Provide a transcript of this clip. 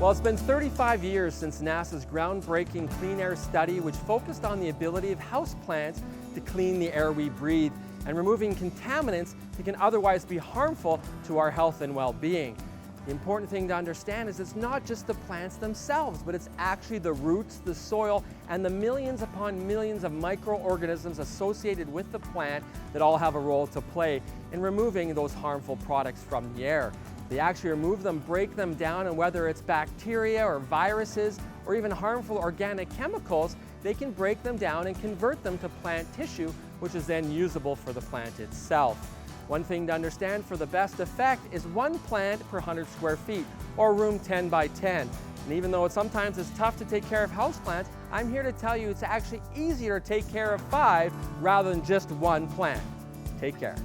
Well, it's been 35 years since NASA's groundbreaking clean air study, which focused on the ability of houseplants to clean the air we breathe and removing contaminants that can otherwise be harmful to our health and well-being. The important thing to understand is it's not just the plants themselves, but it's actually the roots, the soil, and the millions upon millions of microorganisms associated with the plant that all have a role to play in removing those harmful products from the air. They actually remove them, break them down, and whether it's bacteria or viruses or even harmful organic chemicals, they can break them down and convert them to plant tissue, which is then usable for the plant itself. One thing to understand for the best effect is 1 plant per 100 square feet, or room 10 by 10. And even though sometimes it's tough to take care of houseplants, I'm here to tell you it's actually easier to take care of 5 rather than just 1 plant. Take care.